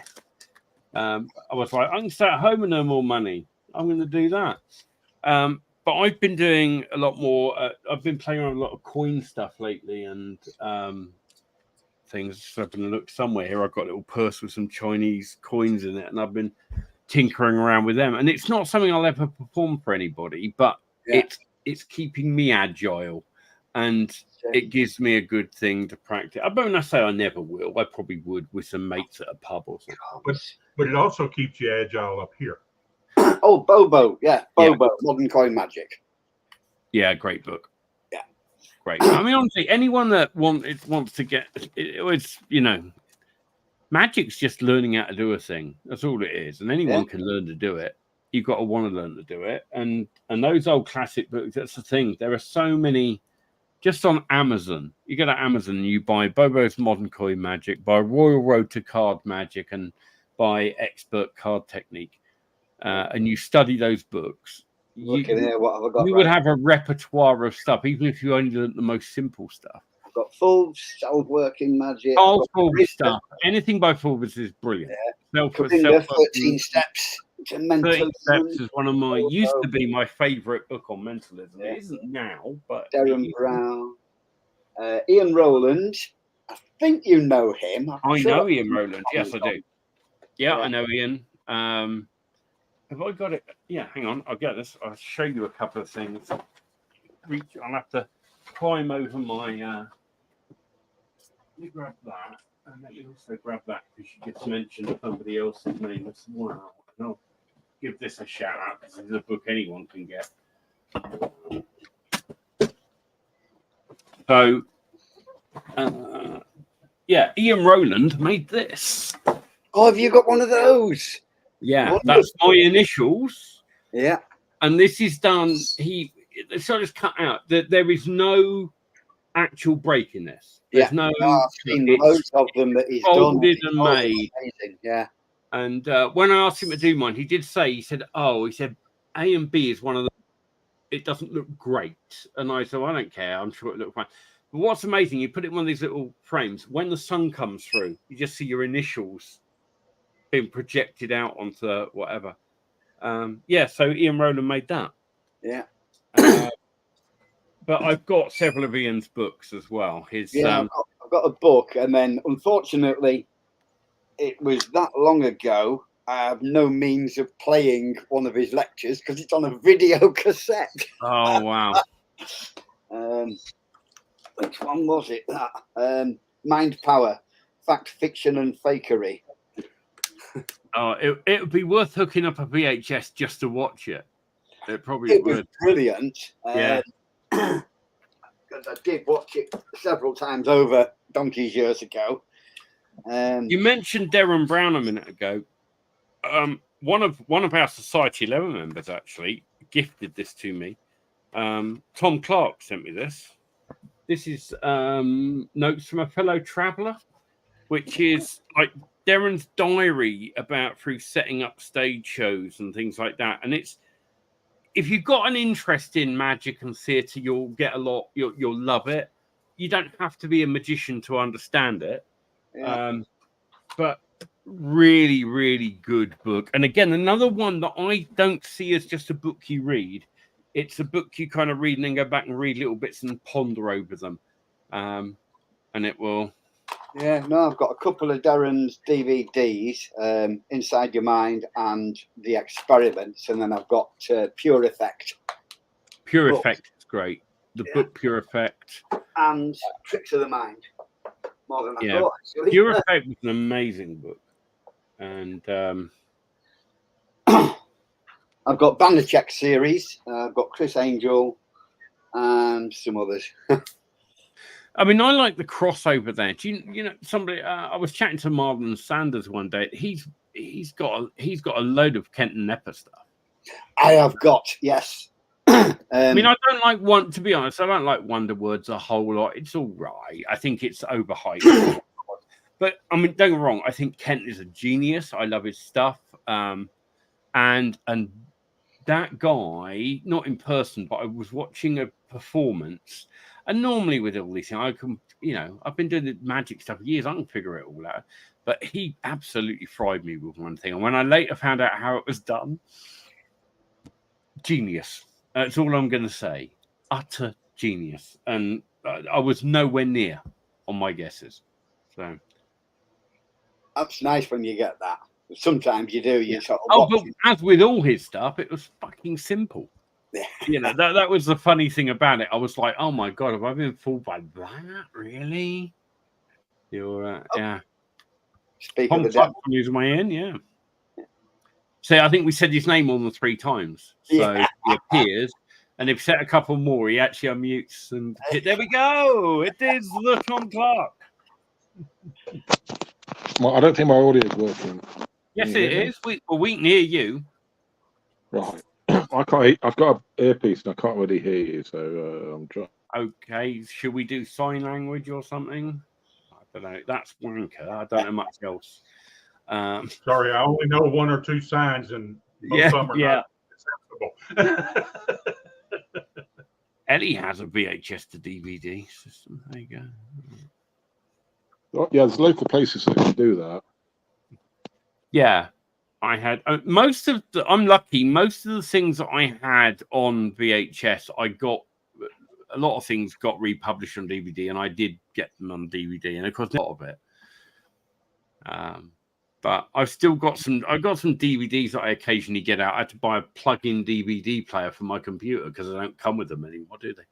I was like, I can stay at home and earn more money. I'm going to do that. But I've been doing a lot more. I've been playing around with a lot of coin stuff lately and things. So I've been look somewhere here. I've got a little purse with some Chinese coins in it, and I've been tinkering around with them. And it's not something I'll ever perform for anybody, but it's keeping me agile, and it gives me a good thing to practice. I don't say I never will. I probably would with some mates at a pub or something. But it also keeps you agile up here. Oh, Bobo. Yeah, Bobo. Yeah. Modern Coin Magic. Yeah, great book. Yeah. Great. I mean, honestly, anyone that wants to get it's, you know, magic's just learning how to do a thing. That's all it is. And anyone can learn to do it. You've got to want to learn to do it. And those old classic books, that's the thing. There are so many. Just on Amazon, you go to Amazon and you buy Bobo's Modern Coin Magic, buy Royal Road to Card Magic, and buy Expert Card Technique, and you study those books. Look at here, what have I got? You would have a repertoire of stuff, even if you only learned the most simple stuff. I've got Fulves, Old Working Magic. Old Fulves stuff. Anything by Fulves is brilliant. Yeah. 13 Steps. 13 Steps is one of my, used to be my favourite book on mentalism. It isn't now, but Darren Brown, Ian Rowland. I think you know him. I know Ian Rowland. Yes, I do. Yeah, I know Ian. Have I got it? Yeah, hang on. I'll get this. I'll show you a couple of things. I'll have to climb over my. Let me grab that, and let me also grab that because you just mentioned somebody else's name as well. And I'll give this a shout out because it's a book anyone can get. So, yeah, Ian Rowland made this. Oh, have you got one of those? Yeah, that's my initials. Yeah. And this is done. the shot is cut out. There is no actual break in this. There's no. I've seen loads of them that he's folded done. and made. Amazing, yeah. And when I asked him to do mine, he did say, he said A and B is one of the. It doesn't look great, and I said, well, I don't care. I'm sure it looks fine. But what's amazing, you put it in one of these little frames. When the sun comes through, you just see your initials being projected out onto whatever. So Ian Rowland made that. Yeah. But I've got several of Ian's books as well. I've got a book, and then unfortunately, it was that long ago. I have no means of playing one of his lectures because it's on a video cassette. Oh wow! Which one was it? That Mind Power, Fact, Fiction, and Fakery. Oh, it would be worth hooking up a VHS just to watch it. It probably It would. was brilliant. Yeah. Because I did watch it several times over donkey's years ago. You mentioned Darren Brown a minute ago. One of our Society 11 members actually gifted this to me. Tom Clark sent me this. This is notes from a fellow traveller, which is like Darren's diary about through setting up stage shows and things like that. And it's, if you've got an interest in magic and theatre, you'll get a lot. You'll love it. You don't have to be a magician to understand it. Yeah. But really, really good book. And again, another one that I don't see as just a book you read. It's a book you kind of read and then go back and read little bits and ponder over them. And it will. Yeah, no, I've got a couple of Darren's DVDs, Inside Your Mind and The Experiments, and then I've got Pure Effect. Pure Effect is great. The book Pure Effect. And Tricks of the Mind. More than I thought, actually. Pure Effect was an amazing book. And I've got Banachek series. I've got Chris Angel and some others. I mean, I like the crossover there. Do you know somebody? I was chatting to Marlon Sanders one day. He's got a load of Kent and Nepper stuff. I have got, yes. I mean, I don't like one. To be honest, I don't like Wonder Words a whole lot. It's all right. I think it's overhyped. But I mean, don't get me wrong. I think Kent is a genius. I love his stuff. And that guy, not in person, but I was watching a performance. And normally with all these things, I can, I've been doing the magic stuff for years. I can figure it all out. But he absolutely fried me with one thing. And when I later found out how it was done, genius. That's all I'm going to say. Utter genius. And I was nowhere near on my guesses. So that's nice when you get that. Sometimes you do. You sort of but as with all his stuff, it was fucking simple. Yeah. That was the funny thing about it. I was like, oh my God, have I been fooled by that? Really? You're, yeah. Speak Tom of the devil. Using my in, yeah. So I think we said his name more than 3 times. So he appears. And if you set a couple more, he actually unmutes. And there we go. It is the Tom Clark. I don't think my audio is working. Yes, it is. We're weak near you. Right. I can't. I've got an earpiece and I can't really hear you, so I'm trying. Okay. Should we do sign language or something? I don't know. That's wanker. I don't know much else. Sorry, I only know 1 or 2 signs, and most of them are not acceptable. Ellie has a VHS to DVD system. There you go. Yeah, there's local places that can do that. Yeah, I had most of the. I'm lucky. Most of the things that I had on VHS, I got. A lot of things got republished on DVD, and I did get them on DVD, and of course, a lot of it. But I've still got some. I got some DVDs that I occasionally get out. I had to buy a plug-in DVD player for my computer because they don't come with them anymore, do they?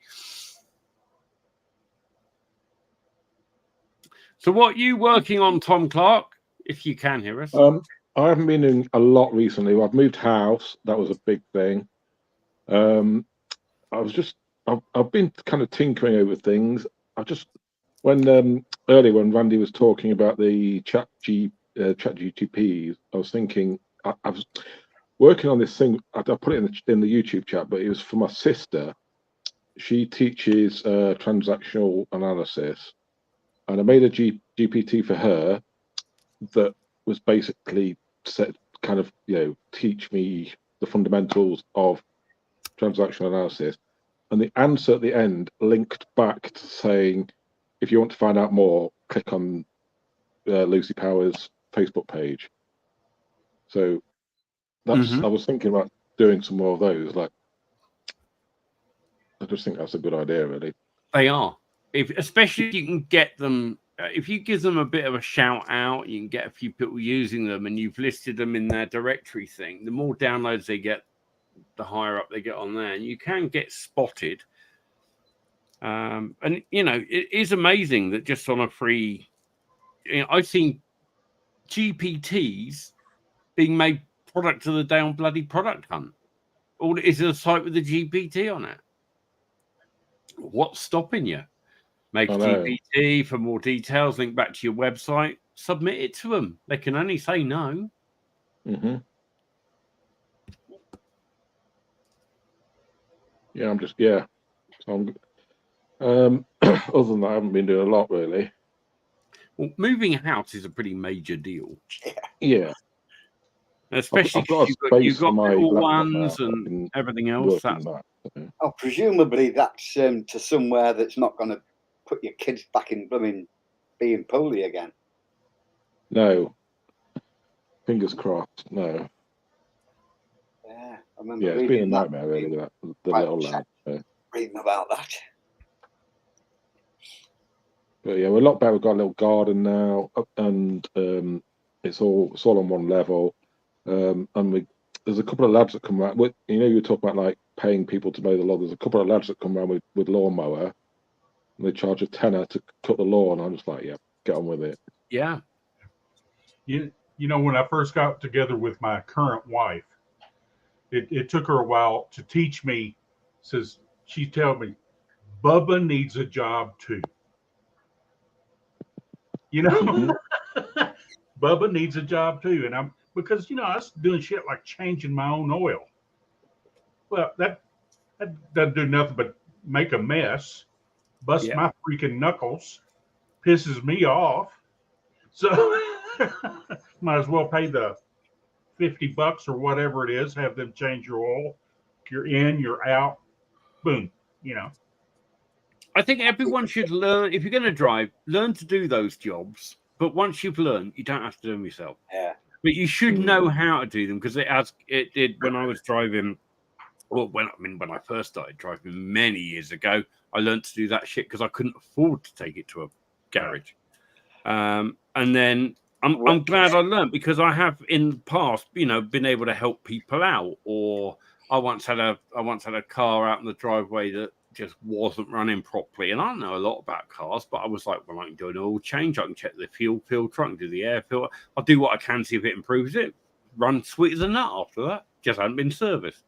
So, what are you working on, Tom Clark? If you can hear us, I haven't been in a lot recently. I've moved house. That was a big thing. I've been kind of tinkering over things. Earlier when Randy was talking about the ChatGPT, I was thinking I was working on this thing. I put it in the YouTube chat, but it was for my sister, she teaches transactional analysis, and I made a GPT for her that was basically kind of teach me the fundamentals of transactional analysis, and the answer at the end linked back to saying, if you want to find out more, click on Lucy Power's Facebook page. So that's I was thinking about doing some more of those. Like, I just think that's a good idea, really. They are, especially if you can get them. If you give them a bit of a shout out, you can get a few people using them, and you've listed them in their directory thing. The more downloads they get, the higher up they get on there, and you can get spotted. And it is amazing that just on a free, I've seen GPTs being made product of the day on bloody Product Hunt. All it is a site with a GPT on it. What's stopping you? Make a GPT for more details, link back to your website, submit it to them. They can only say no. Yeah, So other than that, I haven't been doing a lot, really. Well, moving house is a pretty major deal. Yeah. Especially because you've got little ones and everything else. Oh, presumably that's to somewhere that's not going to put your kids back in blooming being poorly again. No. Fingers crossed. No. Yeah, I remember. Yeah, it's been a nightmare, really, with the little lad. Reading about that. But yeah, we're a lot better. We've got a little garden now, and it's all on one level. And there's a couple of lads that come around. You were talking about like paying people to mow the lawn. There's a couple of lads that come around with lawnmower, and they charge a tenner to cut the lawn. I'm just like, yeah, get on with it. Yeah. When I first got together with my current wife, it took her a while to teach me. Says she told me, Bubba needs a job too. Bubba needs a job too, and because I was doing shit like changing my own oil. Well, that doesn't do nothing but make a mess, bust my freaking knuckles, pisses me off. So might as well pay the $50 or whatever it is, have them change your oil. You're in, you're out, boom. I think everyone should learn, if you're going to drive, learn to do those jobs. But once you've learned, you don't have to do them yourself. Yeah. But you should know how to do them, because it did when I was driving. Well, when I first started driving many years ago, I learned to do that shit because I couldn't afford to take it to a garage. And then I'm glad I learned, because I have in the past, been able to help people out. Or I once had a car out in the driveway that just wasn't running properly, and I don't know a lot about cars, but I was like, well, I can do an oil change, I can check the fuel filter, I can do the air filter, I'll do what I can, see if it improves it. Run sweet as a nut after that. Just hadn't been serviced.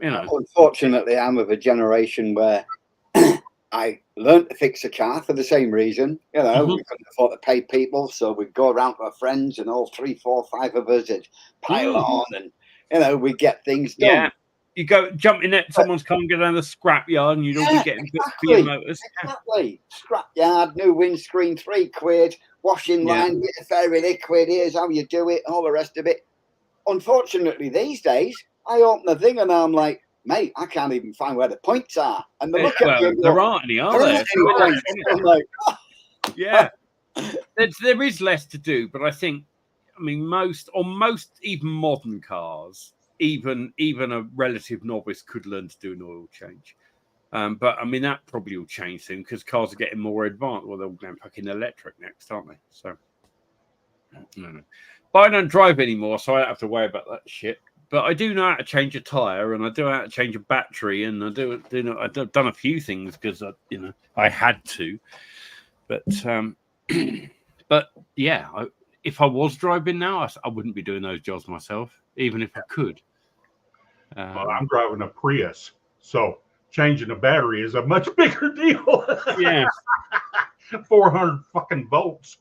Unfortunately, I'm of a generation where I learned to fix a car for the same reason. We couldn't afford to pay people, so we'd go around to our friends, and all 3, 4, 5 of us would pile on, and we get things done. Yeah. You go jump in someone's car and go down the scrap yard, and you'd all be getting bits for your motors. Exactly. Scrap yard, new windscreen, £3, washing line, bit of fairy liquid, here's how you do it, all the rest of it. Unfortunately, these days, I open the thing and I'm like, mate, I can't even find where the points are. And they look at me and there aren't any, are there? I'm like, yeah. There is less to do, but I think, most even modern cars, even a relative novice could learn to do an oil change. But that probably will change soon, because cars are getting more advanced. Well, they're all going fucking electric next, aren't they? So, no. But I don't drive anymore, so I don't have to worry about that shit. But I do know how to change a tire, and I do know how to change a battery, and I've done a few things because I had to. But yeah, if I was driving now, I wouldn't be doing those jobs myself, even if I could. Well, I'm driving a Prius, so changing a battery is a much bigger deal. Yeah. 400 fucking volts,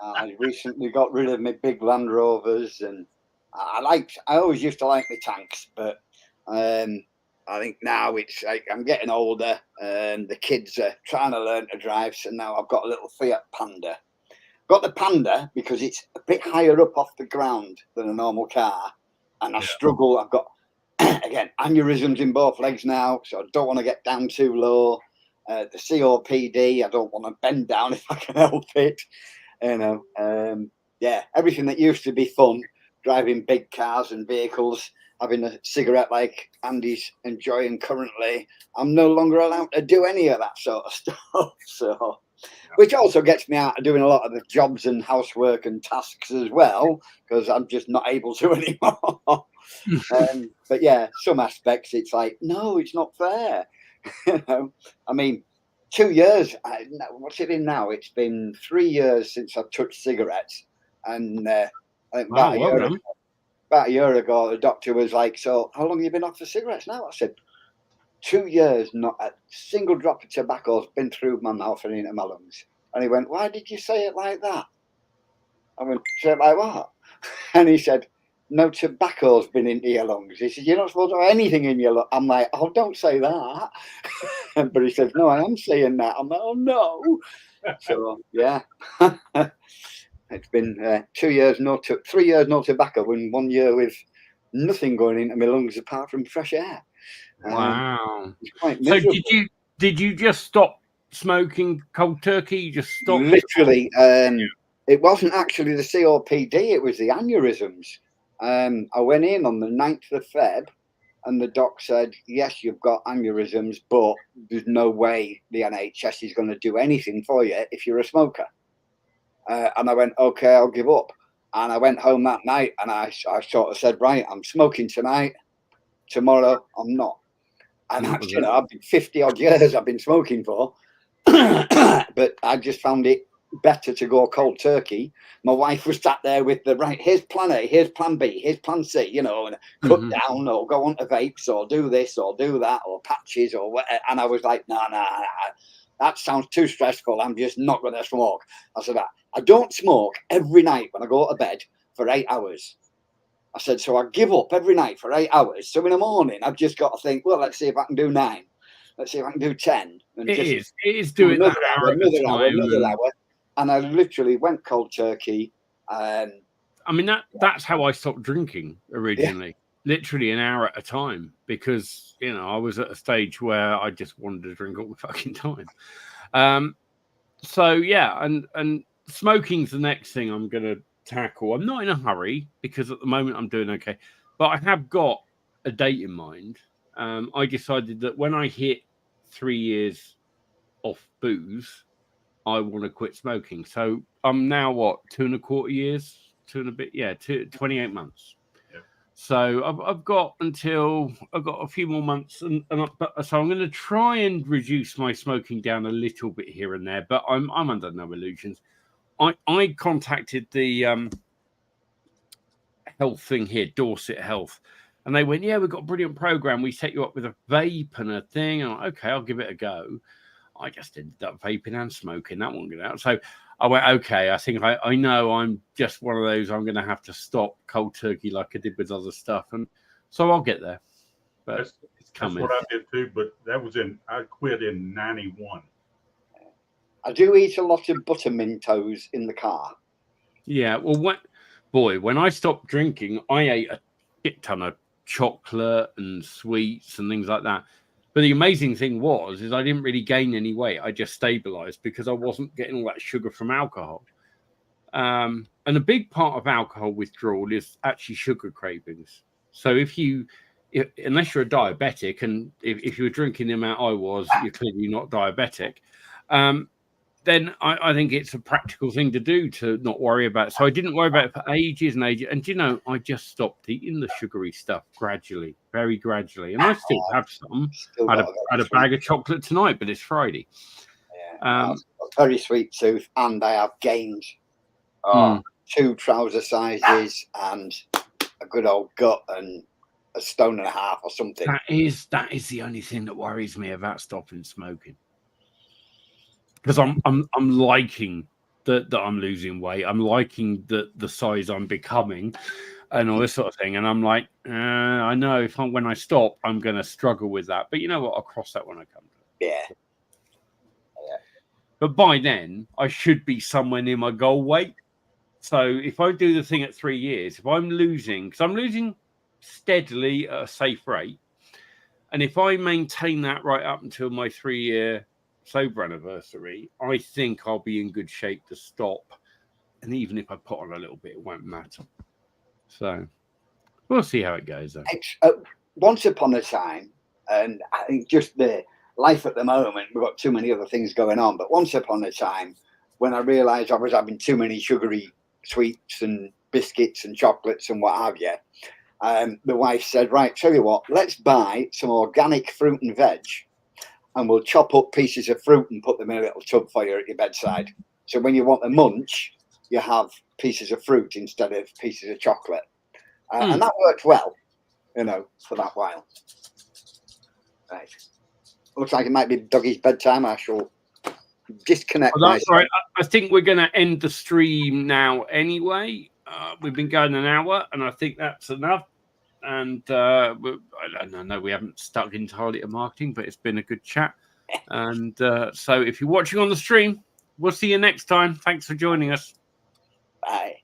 I recently got rid of my big Land Rovers, and I always used to like my tanks, but I think now it's like I'm getting older and the kids are trying to learn to drive. So now I've got a little Fiat Panda. Got the Panda because it's a bit higher up off the ground than a normal car. And I struggle. I've got, again, aneurysms in both legs now. So I don't want to get down too low. The COPD, I don't want to bend down if I can help it. You know, everything that used to be fun, driving big cars and vehicles, having a cigarette like Andy's enjoying currently, I'm no longer allowed to do any of that sort of stuff. So, which also gets me out of doing a lot of the jobs and housework and tasks as well, because I'm just not able to anymore. But yeah, some aspects it's like, no, it's not fair. You know, I mean, 2 years. What's it in now? It's been 3 years since I've touched cigarettes, and I think about a year ago, the doctor was like, "So, how long have you been off the cigarettes now?" I said, 2 years, not a single drop of tobacco has been through my mouth and into my lungs. And he went, "Why did you say it like that?" I went, "Say it like what?" And he said, "No tobacco's been into your lungs." He said, "You're not supposed to have anything in your lungs." I'm like, "Oh, don't say that." But he said, "No, I am saying that." I'm like, "Oh, no." So, yeah. It's been 2 years, 3 years, no tobacco, and 1 year with nothing going into my lungs apart from fresh air. Wow. It's quite So miserable. did you just stop smoking cold turkey? You just stopped? Literally, it wasn't actually the COPD, it was the aneurysms. I went in on the 9th of Feb, and the doc said, "Yes, you've got aneurysms, but there's no way the NHS is going to do anything for you if you're a smoker." And I went, "Okay, I'll give up." And I went home that night, and I sort of said, "Right, I'm smoking tonight. Tomorrow, I'm not." And that's, you know, I've been 50 odd years I've been smoking for, but I just found it better to go cold turkey. My wife was sat there with the right, here's plan A, here's plan B, here's plan C, you know, and cut down or go on to vapes or do this or do that or patches or whatever. And I was like, no, that sounds too stressful. I'm just not going to smoke. I said, I don't smoke every night when I go to bed for 8 hours. I said, so I give up every night for 8 hours. So in the morning, I've just got to think, well, let's see if I can do 9. Let's see if I can do 10. And it is doing another that hour, another hour. And I literally went cold turkey. I mean, that's how I stopped drinking originally. Yeah. Literally an hour at a time, because, you know, I was at a stage where I just wanted to drink all the fucking time. So, yeah, and smoking's the next thing I'm going to tackle. I'm not in a hurry because at the moment I'm doing okay, but I have got a date in mind. I decided that when I hit 3 years off booze, I want to quit smoking. So I'm now 2.25 years, 2 and a bit, 28 months. Yeah. So I've got a few more months, so I'm going to try and reduce my smoking down a little bit here and there. But I'm under no illusions. I contacted the health thing here, Dorset Health, and they went, "Yeah, we've got a brilliant program. We set you up with a vape and a thing." And I'm like, "Okay, I'll give it a go." I just ended up vaping and smoking. That won't get out. So I went, "Okay, I think I know I'm just one of those. I'm going to have to stop cold turkey like I did with other stuff." And so I'll get there. But it's coming. That's what I did too. But I quit in 91. I do eat a lot of buttermintos in the car. Yeah, well, when I stopped drinking, I ate a shit ton of chocolate and sweets and things like that. But the amazing thing is I didn't really gain any weight. I just stabilized because I wasn't getting all that sugar from alcohol. And a big part of alcohol withdrawal is actually sugar cravings. So unless you're a diabetic, and if you were drinking the amount I was, you're clearly not diabetic. Then I think it's a practical thing to do to not worry about it. So I didn't worry about it for ages and ages. And, you know, I just stopped eating the sugary stuff gradually, very gradually. And I still have some. I had a bag of chocolate tonight, but it's Friday. Yeah, a very sweet tooth. And I have gained 2 trouser sizes and a good old gut and a 1.5 stone or something. That is the only thing that worries me about stopping smoking. Because I'm liking that I'm losing weight. I'm liking the size I'm becoming and all this sort of thing. And I'm like, I know when I stop, I'm going to struggle with that. But you know what? I'll cross that when I come to it. Yeah. But by then, I should be somewhere near my goal weight. So if I do the thing at 3 years, if I'm losing, because I'm losing steadily at a safe rate, and if I maintain that right up until my 3-year sober anniversary, I think I'll be in good shape to stop. And even if I put on a little bit, it won't matter. So we'll see how it goes. Once upon a time, and I think just the life at the moment, we've got too many other things going on, but once upon a time, when I realised I was having too many sugary sweets and biscuits and chocolates and what have you, the wife said, right, tell you what, let's buy some organic fruit and veg, and we'll chop up pieces of fruit and put them in a little tub for you at your bedside. So when you want a munch, you have pieces of fruit instead of pieces of chocolate. And that worked well, for that while. Right. Looks like it might be Dougie's bedtime. I shall disconnect myself. Right. I think we're going to end the stream now anyway. We've been going an hour, and I think that's enough. And I know we haven't stuck entirely to marketing, but it's been a good chat. And so if you're watching on the stream, we'll see you next time. Thanks for joining us. Bye.